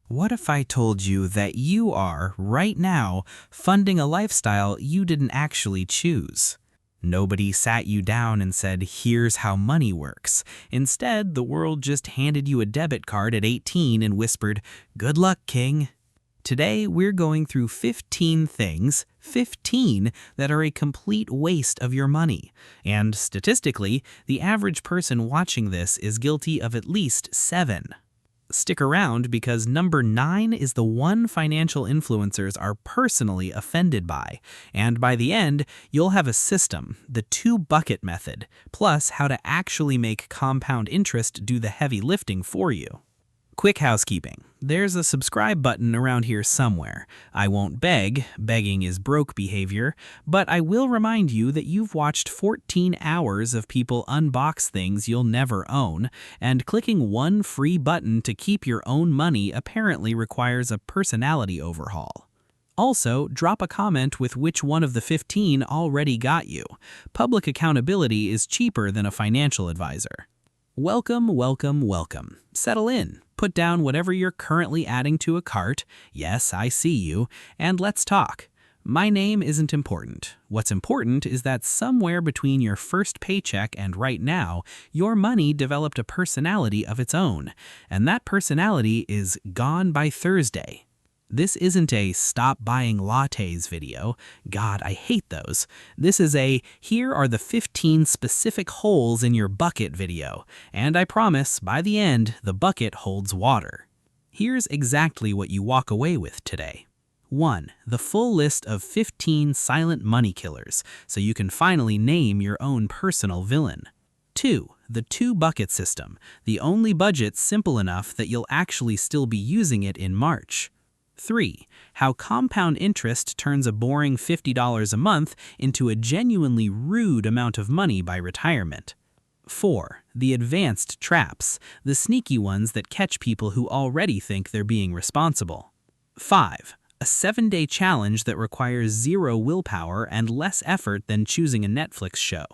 What if I told you that you are, right now, funding a lifestyle you didn't actually choose? Nobody sat you down and said, "Here's how money works." Instead, the world just handed you a debit card at 18 and whispered, "Good luck, King." Today, we're going through 15 things, 15, that are a complete waste of your money. And statistically, the average person watching this is guilty of at least 7. Stick around because number 9 is the one financial influencers are personally offended by. And by the end, you'll have a system, the 2-bucket method, plus how to actually make compound interest do the heavy lifting for you. Quick housekeeping. There's a subscribe button around here somewhere. I won't beg, begging is broke behavior, but I will remind you that you've watched 14 hours of people unbox things you'll never own, and clicking one free button to keep your own money apparently requires a personality overhaul. Also, drop a comment with which one of the 15 already got you. Public accountability is cheaper than a financial advisor. Welcome, welcome, welcome. Settle in. Put down whatever you're currently adding to a cart. Yes, I see you. And let's talk. My name isn't important. What's important is that somewhere between your first paycheck and right now, your money developed a personality of its own. And that personality is gone by Thursday. This isn't a "stop buying lattes" video. God, I hate those. This is a "here are the 15 specific holes in your bucket" video. And I promise, by the end, the bucket holds water. Here's exactly what you walk away with today. 1. The full list of 15 silent money killers, so you can finally name your own personal villain. 2. The 2-bucket system, the only budget simple enough that you'll actually still be using it in March. 3. How compound interest turns a boring $50 a month into a genuinely rude amount of money by retirement. 4. The advanced traps, the sneaky ones that catch people who already think they're being responsible. 5. A 7-day challenge that requires 0 willpower and less effort than choosing a Netflix show.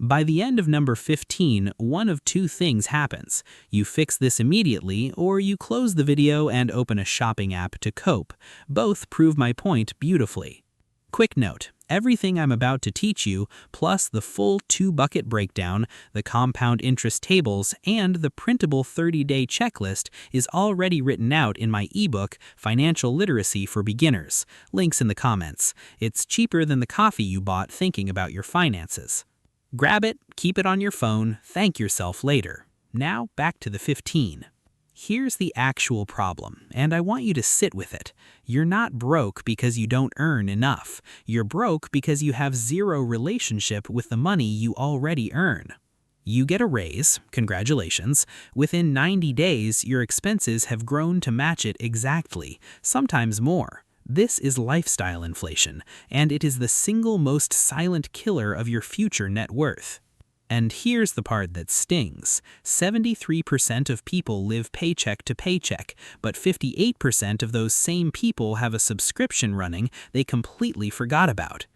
By the end of number 15, one of 2 things happens. You fix this immediately, or you close the video and open a shopping app to cope. Both prove my point beautifully. Quick note, everything I'm about to teach you, plus the full 2-bucket breakdown, the compound interest tables, and the printable 30-day checklist is already written out in my ebook, Financial Literacy for Beginners. Links in the comments. It's cheaper than the coffee you bought thinking about your finances. Grab it, keep it on your phone, thank yourself later. Now back to the 15. Here's the actual problem, and I want you to sit with it. You're not broke because you don't earn enough. You're broke because you have 0 relationship with the money you already earn. You get a raise, congratulations. Within 90 days, your expenses have grown to match it exactly, sometimes more. This is lifestyle inflation, and it is the single most silent killer of your future net worth. And here's the part that stings. 73% of people live paycheck to paycheck, but 58% of those same people have a subscription running they completely forgot about.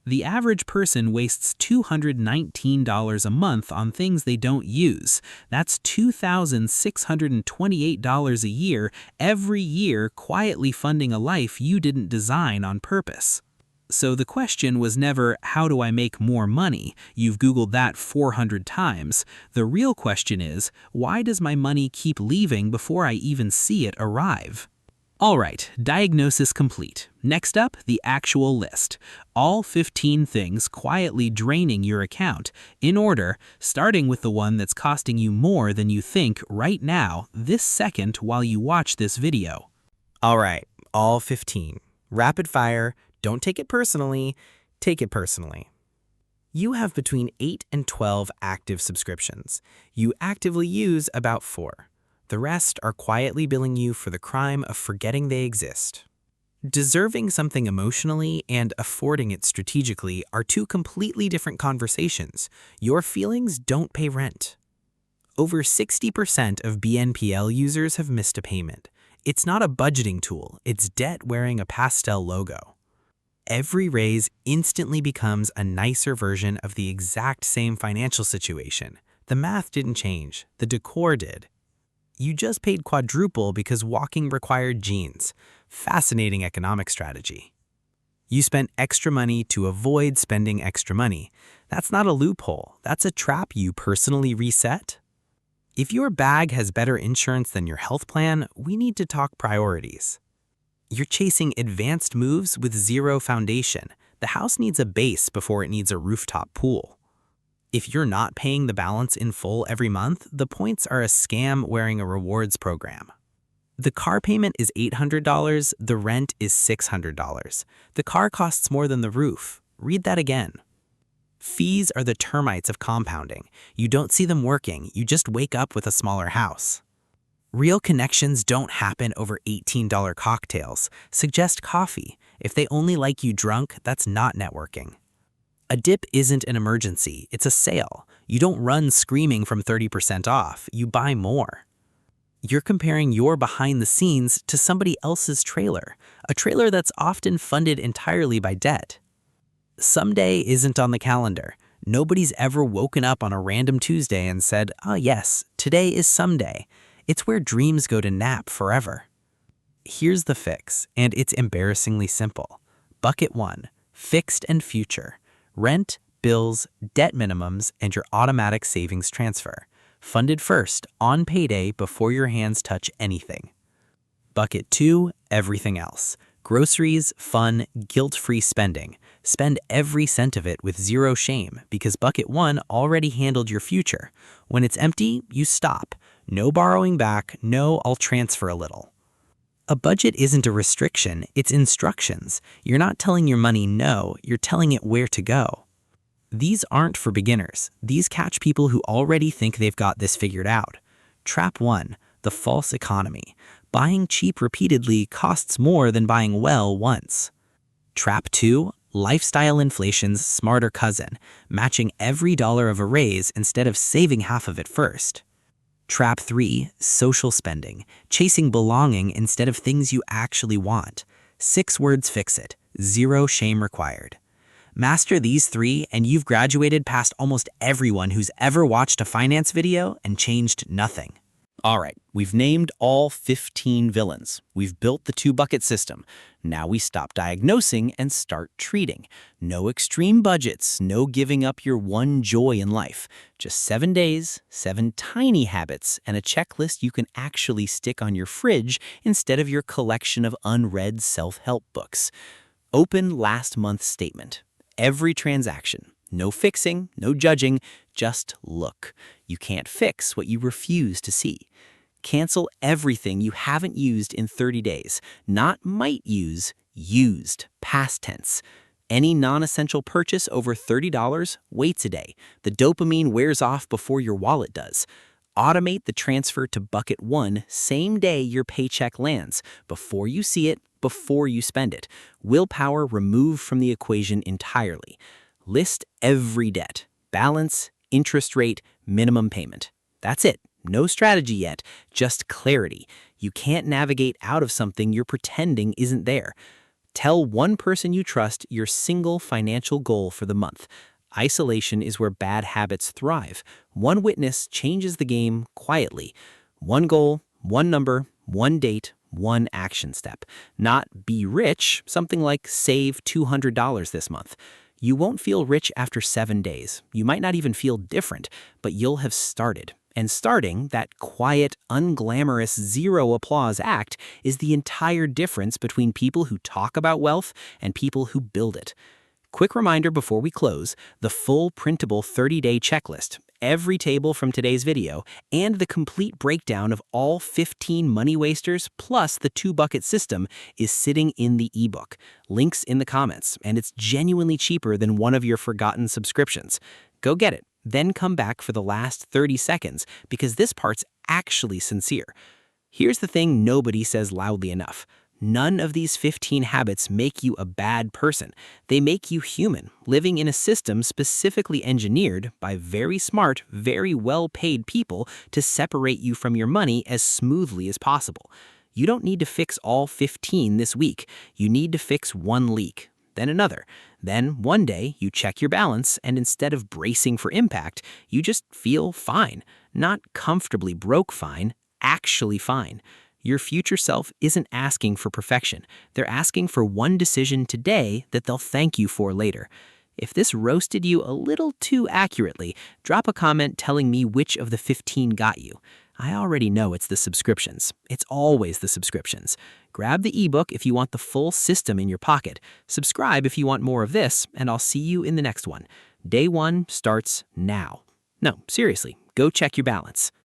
The average person wastes $219 a month on things they don't use. That's $2,628 a year, every year, quietly funding a life you didn't design on purpose. So the question was never, how do I make more money? You've Googled that 400 times. The real question is, why does my money keep leaving before I even see it arrive? All right, diagnosis complete. Next up, the actual list. All 15 things quietly draining your account, in order, starting with the one that's costing you more than you think right now, this second while you watch this video. All right, all 15. Rapid fire, don't take it personally, take it personally. You have between 8 and 12 active subscriptions. You actively use about 4. The rest are quietly billing you for the crime of forgetting they exist. Deserving something emotionally and affording it strategically are 2 completely different conversations. Your feelings don't pay rent. Over 60% of BNPL users have missed a payment. It's not a budgeting tool, it's debt wearing a pastel logo. Every raise instantly becomes a nicer version of the exact same financial situation. The math didn't change, the decor did. You just paid quadruple because walking required jeans. Fascinating economic strategy. You spent extra money to avoid spending extra money. That's not a loophole. That's a trap you personally reset. If your bag has better insurance than your health plan, we need to talk priorities. You're chasing advanced moves with zero foundation. The house needs a base before it needs a rooftop pool. If you're not paying the balance in full every month, the points are a scam wearing a rewards program. The car payment is $800, the rent is $600. The car costs more than the roof. Read that again. Fees are the termites of compounding. You don't see them working, you just wake up with a smaller house. Real connections don't happen over $18 cocktails. Suggest coffee. If they only like you drunk, that's not networking. A dip isn't an emergency, it's a sale. You don't run screaming from 30% off, you buy more. You're comparing your behind the scenes to somebody else's trailer, a trailer that's often funded entirely by debt. Someday isn't on the calendar. Nobody's ever woken up on a random Tuesday and said, "Ah, yes, today is someday." It's where dreams go to nap forever. Here's the fix, and it's embarrassingly simple. Bucket 1, fixed and future. Rent, bills, debt minimums, and your automatic savings transfer. Funded first, on payday, before your hands touch anything. Bucket 2, everything else. Groceries, fun, guilt-free spending. Spend every cent of it with zero shame because Bucket 1 already handled your future. When it's empty, you stop. No borrowing back, no "I'll transfer a little." A budget isn't a restriction, it's instructions. You're not telling your money no, you're telling it where to go. These aren't for beginners. These catch people who already think they've got this figured out. Trap 1, the false economy. Buying cheap repeatedly costs more than buying well once. Trap 2, lifestyle inflation's smarter cousin, matching every dollar of a raise instead of saving half of it first. Trap 3, social spending, chasing belonging instead of things you actually want. 6 words fix it, zero shame required. Master these 3 and you've graduated past almost everyone who's ever watched a finance video and changed nothing. All right, we've named all 15 villains. We've built the 2-bucket system. Now we stop diagnosing and start treating. No extreme budgets, no giving up your one joy in life. Just 7 days, 7 tiny habits, and a checklist you can actually stick on your fridge instead of your collection of unread self-help books. Open last month's statement. Every transaction. No fixing, no judging, just look. You can't fix what you refuse to see. Cancel everything you haven't used in 30 days. Not might use, used, past tense. Any non-essential purchase over $30 waits a day. The dopamine wears off before your wallet does. Automate the transfer to Bucket 1 same day your paycheck lands, before you see it, before you spend it. Willpower removed from the equation entirely. List every debt, balance, interest rate, minimum payment. That's it. No strategy yet, just clarity. You can't navigate out of something you're pretending isn't there. Tell one person you trust your single financial goal for the month. Isolation is where bad habits thrive. One witness changes the game quietly. One goal, one number, one date, one action step. Not be rich, something like save $200 this month. You won't feel rich after 7 days. You might not even feel different, but you'll have started. And starting, that quiet, unglamorous, zero applause act is the entire difference between people who talk about wealth and people who build it. Quick reminder before we close, the full printable 30-day checklist, every table from today's video, and the complete breakdown of all 15 money wasters plus the 2-bucket system is sitting in the ebook. Links in the comments, and it's genuinely cheaper than one of your forgotten subscriptions. Go get it, then come back for the last 30 seconds because this part's actually sincere. Here's the thing nobody says loudly enough. None of these 15 habits make you a bad person. They make you human, living in a system specifically engineered by very smart, very well-paid people to separate you from your money as smoothly as possible. You don't need to fix all 15 this week. You need to fix one leak, then another. Then one day you check your balance and instead of bracing for impact, you just feel fine. Not comfortably broke fine, actually fine. Your future self isn't asking for perfection. They're asking for one decision today that they'll thank you for later. If this roasted you a little too accurately, drop a comment telling me which of the 15 got you. I already know it's the subscriptions. It's always the subscriptions. Grab the ebook if you want the full system in your pocket. Subscribe if you want more of this, and I'll see you in the next one. Day 1 starts now. No, seriously, go check your balance.